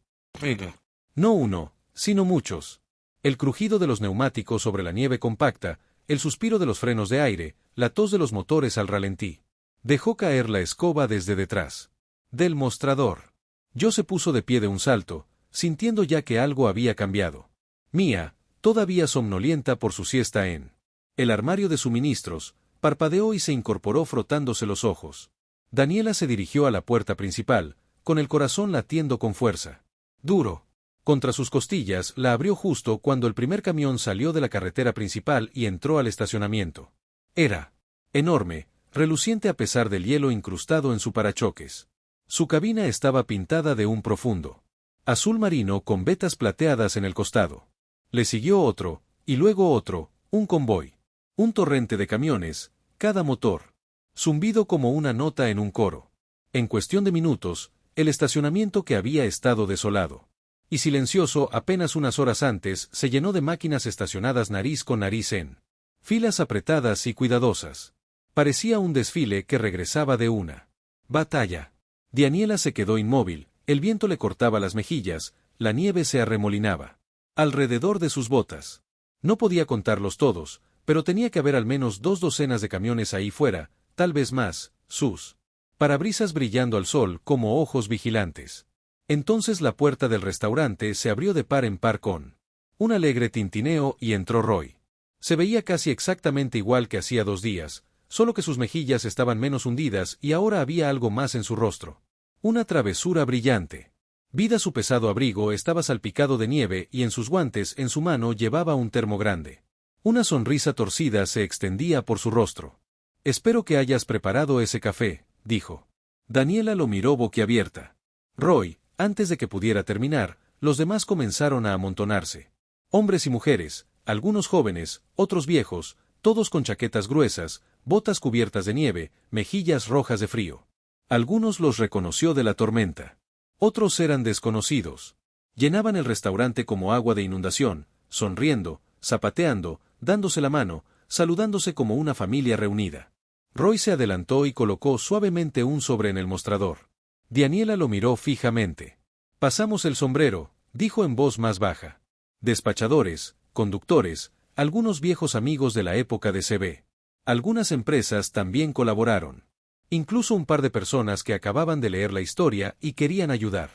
no uno, sino muchos. El crujido de los neumáticos sobre la nieve compacta, el suspiro de los frenos de aire, la tos de los motores al ralentí. Dejó caer la escoba desde detrás del mostrador. Joe se puso de pie de un salto, sintiendo ya que algo había cambiado. Mía, todavía somnolienta por su siesta en el armario de suministros, parpadeó y se incorporó frotándose los ojos. Daniela se dirigió a la puerta principal, con el corazón latiendo con fuerza. Duro. Contra sus costillas, la abrió justo cuando el primer camión salió de la carretera principal y entró al estacionamiento. Era enorme, reluciente a pesar del hielo incrustado en su parachoques. Su cabina estaba pintada de un profundo azul marino con vetas plateadas en el costado. Le siguió otro, y luego otro, un convoy. Un torrente de camiones, cada motor zumbido como una nota en un coro. En cuestión de minutos, el estacionamiento que había estado desolado y silencioso apenas unas horas antes se llenó de máquinas estacionadas nariz con nariz en filas apretadas y cuidadosas. Parecía un desfile que regresaba de una batalla. Daniela se quedó inmóvil, el viento le cortaba las mejillas, la nieve se arremolinaba alrededor de sus botas. No podía contarlos todos, pero tenía que haber al menos 2 docenas de camiones ahí fuera, tal vez más, sus parabrisas brillando al sol como ojos vigilantes. Entonces la puerta del restaurante se abrió de par en par con un alegre tintineo y entró Roy. Se veía casi exactamente igual que hacía 2 días, solo que sus mejillas estaban menos hundidas y ahora había algo más en su rostro. Una travesura brillante. Vida su pesado abrigo estaba salpicado de nieve y en sus guantes en su mano llevaba un termo grande. Una sonrisa torcida se extendía por su rostro. «Espero que hayas preparado ese café», dijo. Daniela lo miró boquiabierta. Roy, antes de que pudiera terminar, los demás comenzaron a amontonarse. Hombres y mujeres, algunos jóvenes, otros viejos, todos con chaquetas gruesas, botas cubiertas de nieve, mejillas rojas de frío. Algunos los reconoció de la tormenta. Otros eran desconocidos. Llenaban el restaurante como agua de inundación, sonriendo, zapateando, dándose la mano, saludándose como una familia reunida. Roy se adelantó y colocó suavemente un sobre en el mostrador. Daniela lo miró fijamente. «Pasamos el sombrero», dijo en voz más baja. Despachadores, conductores, algunos viejos amigos de la época de CB. Algunas empresas también colaboraron. Incluso un par de personas que acababan de leer la historia y querían ayudar.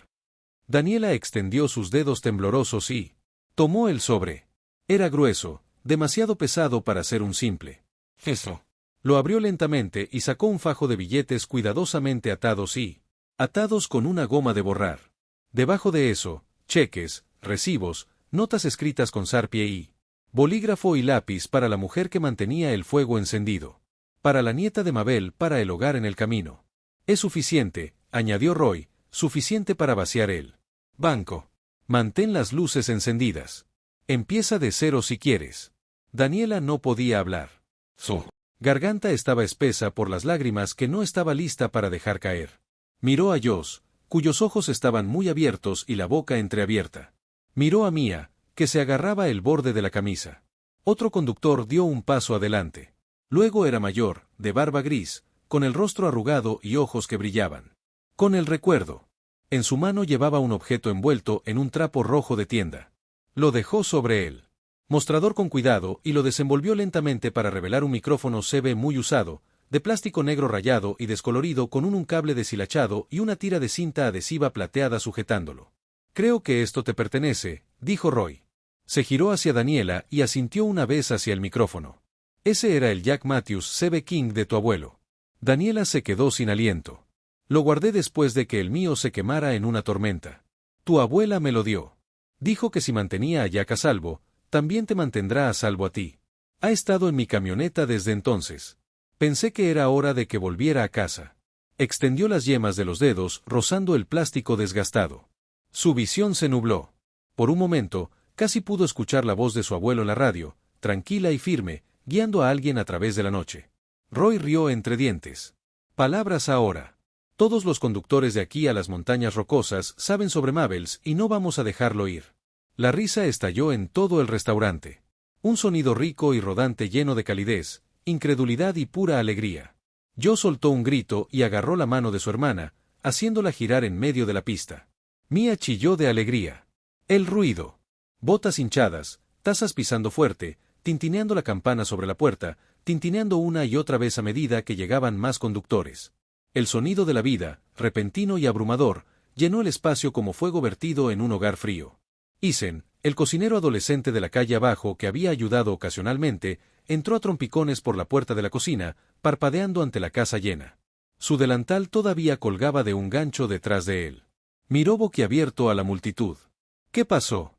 Daniela extendió sus dedos temblorosos y tomó el sobre. Era grueso, demasiado pesado para ser un simple gesto. Lo abrió lentamente y sacó un fajo de billetes cuidadosamente atados con una goma de borrar. Debajo de eso, cheques, recibos, notas escritas con sarpie y bolígrafo y lápiz para la mujer que mantenía el fuego encendido. Para la nieta de Mabel para el hogar en el camino. Es suficiente, añadió Roy, suficiente para vaciar el banco. Mantén las luces encendidas. Empieza de cero si quieres. Daniela no podía hablar. Su garganta estaba espesa por las lágrimas que no estaba lista para dejar caer. Miró a Joss, cuyos ojos estaban muy abiertos y la boca entreabierta. Miró a Mía, que se agarraba el borde de la camisa. Otro conductor dio un paso adelante. Luego era mayor, de barba gris, con el rostro arrugado y ojos que brillaban. Con el recuerdo. En su mano llevaba un objeto envuelto en un trapo rojo de tienda. Lo dejó sobre el mostrador con cuidado y lo desenvolvió lentamente para revelar un micrófono CB muy usado, de plástico negro rayado y descolorido con un cable deshilachado y una tira de cinta adhesiva plateada sujetándolo. «Creo que esto te pertenece», dijo Roy. Se giró hacia Daniela y asintió una vez hacia el micrófono. «Ese era el Jack Matthews CB King de tu abuelo». Daniela se quedó sin aliento. «Lo guardé después de que el mío se quemara en una tormenta. Tu abuela me lo dio. Dijo que si mantenía a Jack a salvo, también te mantendrá a salvo a ti. Ha estado en mi camioneta desde entonces. Pensé que era hora de que volviera a casa». Extendió las yemas de los dedos rozando el plástico desgastado. Su visión se nubló. Por un momento, casi pudo escuchar la voz de su abuelo en la radio, tranquila y firme, guiando a alguien a través de la noche. Roy rió entre dientes. «Palabras ahora. Todos los conductores de aquí a las montañas rocosas saben sobre Mabels y no vamos a dejarlo ir». La risa estalló en todo el restaurante. Un sonido rico y rodante lleno de calidez, incredulidad y pura alegría. Joe soltó un grito y agarró la mano de su hermana, haciéndola girar en medio de la pista. Mia chilló de alegría. El ruido. Botas hinchadas, tazas pisando fuerte, tintineando la campana sobre la puerta, tintineando una y otra vez a medida que llegaban más conductores. El sonido de la vida, repentino y abrumador, llenó el espacio como fuego vertido en un hogar frío. Isen, el cocinero adolescente de la calle abajo que había ayudado ocasionalmente, entró a trompicones por la puerta de la cocina, parpadeando ante la casa llena. Su delantal todavía colgaba de un gancho detrás de él. Miró boquiabierto a la multitud. ¿Qué pasó?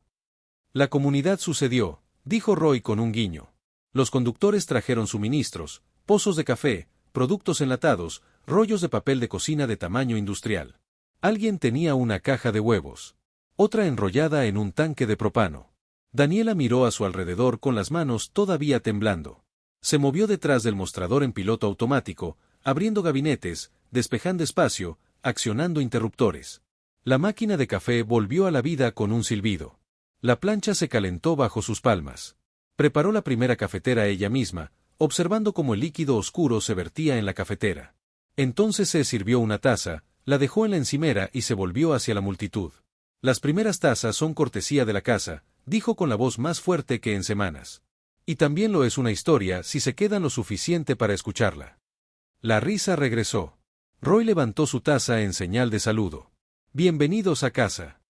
La comunidad sucedió, dijo Roy con un guiño. Los conductores trajeron suministros, pozos de café, productos enlatados, rollos de papel de cocina de tamaño industrial. Alguien tenía una caja de huevos. Otra enrollada en un tanque de propano. Daniela miró a su alrededor con las manos todavía temblando. Se movió detrás del mostrador en piloto automático, abriendo gabinetes, despejando espacio, accionando interruptores. La máquina de café volvió a la vida con un silbido. La plancha se calentó bajo sus palmas. Preparó la primera cafetera ella misma, observando cómo el líquido oscuro se vertía en la cafetera. Entonces se sirvió una taza, la dejó en la encimera y se volvió hacia la multitud. Las primeras tazas son cortesía de la casa, dijo con la voz más fuerte que en semanas. Y también lo es una historia si se quedan lo suficiente para escucharla. La risa regresó. Roy levantó su taza en señal de saludo. Bienvenidos a casa.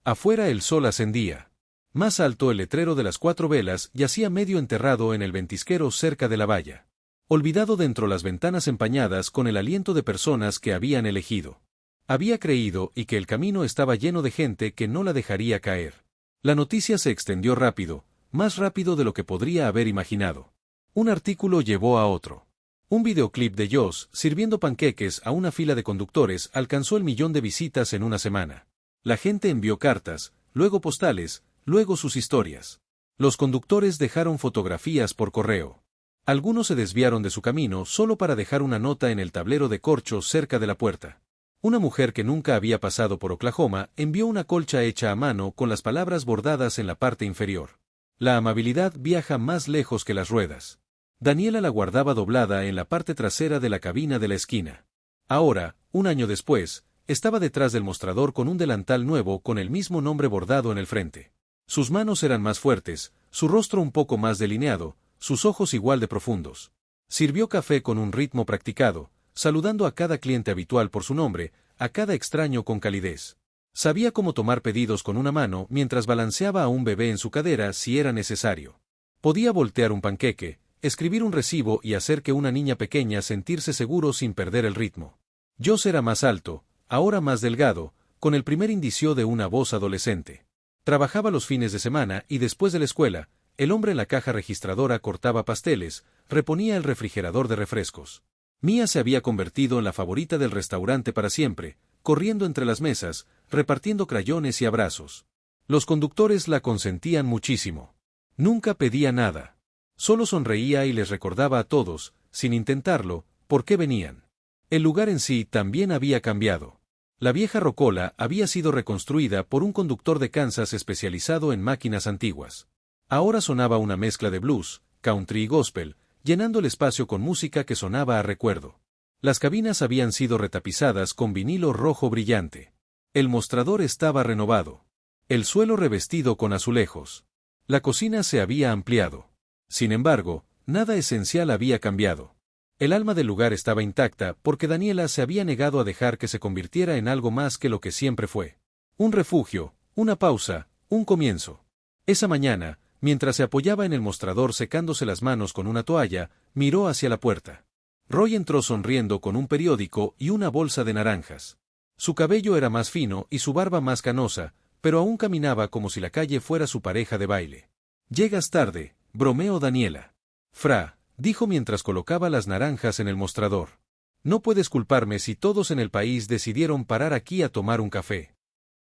Afuera el sol ascendía. Más alto el letrero de las 4 velas yacía medio enterrado en el ventisquero cerca de la valla. Olvidado dentro las ventanas empañadas con el aliento de personas que habían elegido. Había creído y que el camino estaba lleno de gente que no la dejaría caer. La noticia se extendió rápido, más rápido de lo que podría haber imaginado. Un artículo llevó a otro. Un videoclip de Joss sirviendo panqueques a una fila de conductores alcanzó el 1.000.000 de visitas en una semana. La gente envió cartas, luego postales, luego sus historias. Los conductores dejaron fotografías por correo. Algunos se desviaron de su camino solo para dejar una nota en el tablero de corcho cerca de la puerta. Una mujer que nunca había pasado por Oklahoma envió una colcha hecha a mano con las palabras bordadas en la parte inferior. La amabilidad viaja más lejos que las ruedas. Daniela la guardaba doblada en la parte trasera de la cabina de la esquina. Ahora, un año después, estaba detrás del mostrador con un delantal nuevo con el mismo nombre bordado en el frente. Sus manos eran más fuertes, su rostro un poco más delineado, sus ojos igual de profundos. Sirvió café con un ritmo practicado, saludando a cada cliente habitual por su nombre, a cada extraño con calidez. Sabía cómo tomar pedidos con una mano mientras balanceaba a un bebé en su cadera si era necesario. Podía voltear un panqueque, escribir un recibo y hacer que una niña pequeña sentirse seguro sin perder el ritmo. Joss era más alto, ahora más delgado, con el primer indicio de una voz adolescente. Trabajaba los fines de semana y después de la escuela, el hombre en la caja registradora cortaba pasteles, reponía el refrigerador de refrescos. Mia se había convertido en la favorita del restaurante para siempre, corriendo entre las mesas, repartiendo crayones y abrazos. Los conductores la consentían muchísimo. Nunca pedía nada. Solo sonreía y les recordaba a todos, sin intentarlo, por qué venían. El lugar en sí también había cambiado. La vieja rocola había sido reconstruida por un conductor de Kansas especializado en máquinas antiguas. Ahora sonaba una mezcla de blues, country y gospel, llenando el espacio con música que sonaba a recuerdo. Las cabinas habían sido retapizadas con vinilo rojo brillante. El mostrador estaba renovado. El suelo revestido con azulejos. La cocina se había ampliado. Sin embargo, nada esencial había cambiado. El alma del lugar estaba intacta porque Daniela se había negado a dejar que se convirtiera en algo más que lo que siempre fue. Un refugio, una pausa, un comienzo. Esa mañana, mientras se apoyaba en el mostrador secándose las manos con una toalla, miró hacia la puerta. Roy entró sonriendo con un periódico y una bolsa de naranjas. Su cabello era más fino y su barba más canosa, pero aún caminaba como si la calle fuera su pareja de baile. «Llegas tarde», bromeó Daniela. «Fra», dijo mientras colocaba las naranjas en el mostrador. «No puedes culparme si todos en el país decidieron parar aquí a tomar un café».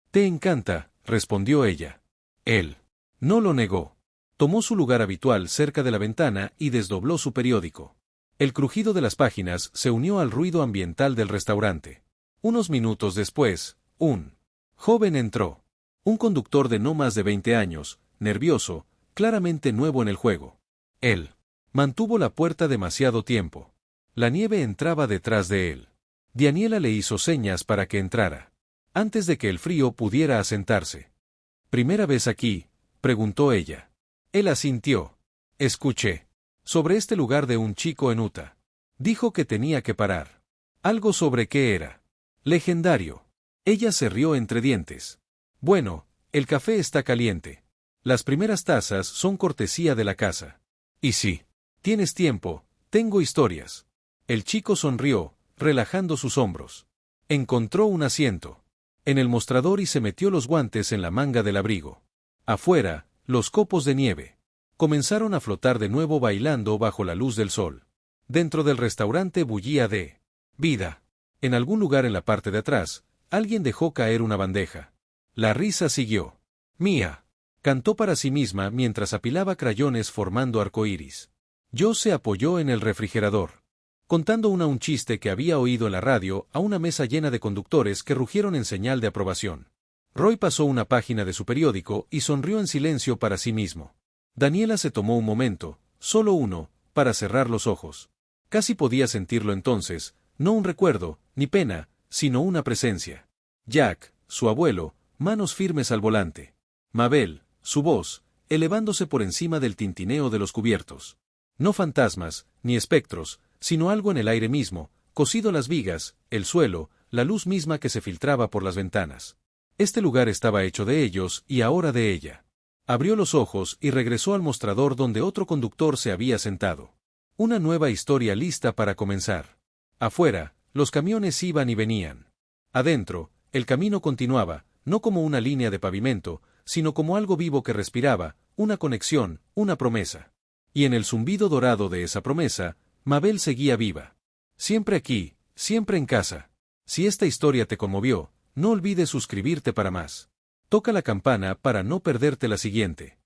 «Te encanta», respondió ella. Él no lo negó. Tomó su lugar habitual cerca de la ventana y desdobló su periódico. El crujido de las páginas se unió al ruido ambiental del restaurante. Unos minutos después, un joven entró. Un conductor de no más de 20 años, nervioso, claramente nuevo en el juego. Él mantuvo la puerta demasiado tiempo. La nieve entraba detrás de él. Daniela le hizo señas para que entrara, antes de que el frío pudiera asentarse. ¿Primera vez aquí?, preguntó ella. Él asintió. Escuché sobre este lugar de un chico en Utah. Dijo que tenía que parar. Algo sobre qué era. Legendario. Ella se rió entre dientes. Bueno, el café está caliente. Las primeras tazas son cortesía de la casa. Y si tienes tiempo, tengo historias. El chico sonrió, relajando sus hombros. Encontró un asiento en el mostrador y se metió los guantes en la manga del abrigo. Afuera, los copos de nieve comenzaron a flotar de nuevo bailando bajo la luz del sol. Dentro del restaurante bullía de vida. En algún lugar en la parte de atrás, alguien dejó caer una bandeja. La risa siguió. Mía cantó para sí misma mientras apilaba crayones formando arcoíris. Jo se apoyó en el refrigerador, contando un chiste que había oído en la radio a una mesa llena de conductores que rugieron en señal de aprobación. Roy pasó una página de su periódico y sonrió en silencio para sí mismo. Daniela se tomó un momento, solo uno, para cerrar los ojos. Casi podía sentirlo entonces, no un recuerdo, ni pena, sino una presencia. Jack, su abuelo, manos firmes al volante. Mabel, su voz, elevándose por encima del tintineo de los cubiertos. No fantasmas, ni espectros, sino algo en el aire mismo, cosido las vigas, el suelo, la luz misma que se filtraba por las ventanas. Este lugar estaba hecho de ellos y ahora de ella. Abrió los ojos y regresó al mostrador donde otro conductor se había sentado. Una nueva historia lista para comenzar. Afuera, los camiones iban y venían. Adentro, el camino continuaba, no como una línea de pavimento, sino como algo vivo que respiraba, una conexión, una promesa. Y en el zumbido dorado de esa promesa, Mabel seguía viva. Siempre aquí, siempre en casa. Si esta historia te conmovió, no olvides suscribirte para más. Toca la campana para no perderte la siguiente.